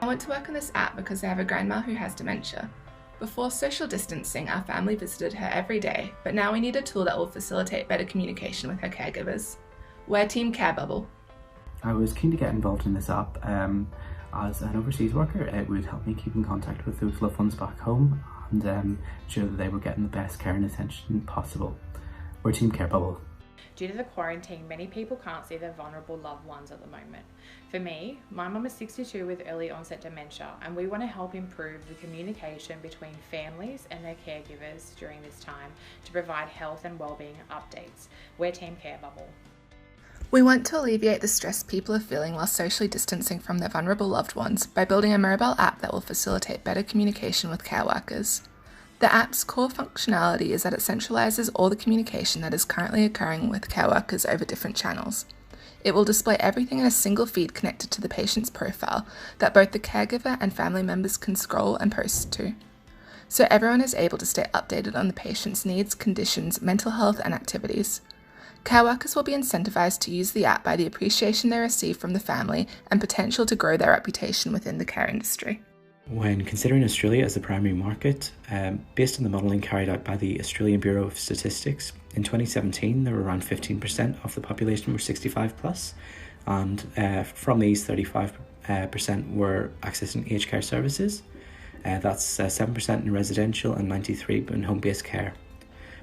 I want to work on this app because I have a grandma who has dementia. Before social distancing, our family visited her every day, but now we need a tool that will facilitate better communication with her caregivers. We're Team CareBubble. I was keen to get involved in this app. As an overseas worker, it would help me keep in contact with those loved ones back home and ensure that they were getting the best care and attention possible. We're Team CareBubble. Due to the quarantine, many people can't see their vulnerable loved ones at the moment. For me, my mum is 62 with early onset dementia, and we want to help improve the communication between families and their caregivers during this time to provide health and wellbeing updates. We're Team CareBubble. We want to alleviate the stress people are feeling while socially distancing from their vulnerable loved ones by building a mobile app that will facilitate better communication with care workers. The app's core functionality is that it centralises all the communication that is currently occurring with care workers over different channels. It will display everything in a single feed connected to the patient's profile that both the caregiver and family members can scroll and post to. So everyone is able to stay updated on the patient's needs, conditions, mental health and activities. Care workers will be incentivised to use the app by the appreciation they receive from the family and potential to grow their reputation within the care industry. When considering Australia as the primary market, based on the modelling carried out by the Australian Bureau of Statistics, in 2017 there were around 15% of the population were 65 plus, and from these 35% were accessing aged care services. That's 7% in residential and 93% in home-based care.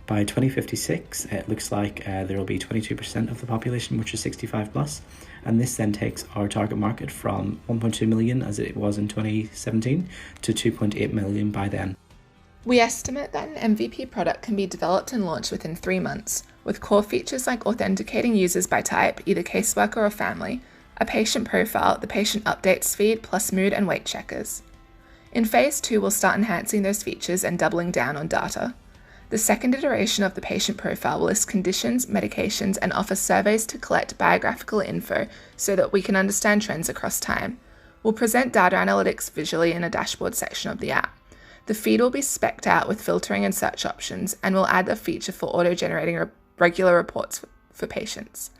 By 2056, it looks like there will be 22% of the population which is 65 plus, and this then takes our target market from 1.2 million as it was in 2017 to 2.8 million by then. We estimate that an MVP product can be developed and launched within 3 months, with core features like authenticating users by type, either caseworker or family, a patient profile, the patient updates feed, plus mood and weight checkers. In Phase 2, we'll start enhancing those features and doubling down on data. The second iteration of the patient profile will list conditions, medications, and offer surveys to collect biographical info so that we can understand trends across time. We'll present data analytics visually in a dashboard section of the app. The feed will be specced out with filtering and search options, and we'll add a feature for auto-generating regular reports for patients.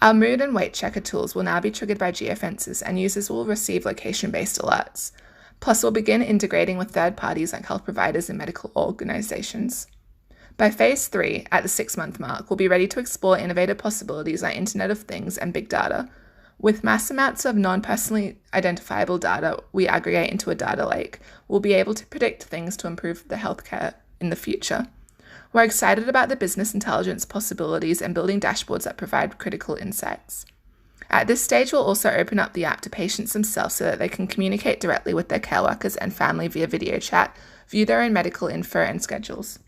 Our mood and weight checker tools will now be triggered by geofences, and users will receive location-based alerts. Plus, we'll begin integrating with third parties like health providers and medical organisations. By Phase 3, at the 6-month mark, we'll be ready to explore innovative possibilities like Internet of Things and big data. With mass amounts of non-personally identifiable data we aggregate into a data lake, we'll be able to predict things to improve the healthcare in the future. We're excited about the business intelligence possibilities and building dashboards that provide critical insights. At this stage, we'll also open up the app to patients themselves so that they can communicate directly with their care workers and family via video chat, view their own medical info and schedules.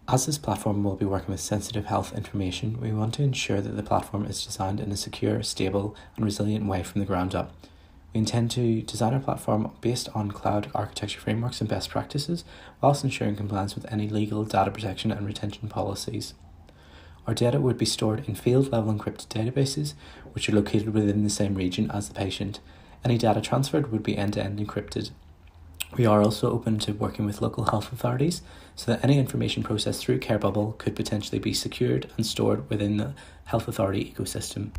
As this platform will be working with sensitive health information, we want to ensure that the platform is designed in a secure, stable and resilient way from the ground up. We intend to design our platform based on cloud architecture frameworks and best practices, whilst ensuring compliance with any legal, data protection and retention policies. Our data would be stored in field-level encrypted databases, which are located within the same region as the patient. Any data transferred would be end-to-end encrypted. We are also open to working with local health authorities so that any information processed through CareBubble could potentially be secured and stored within the health authority ecosystem.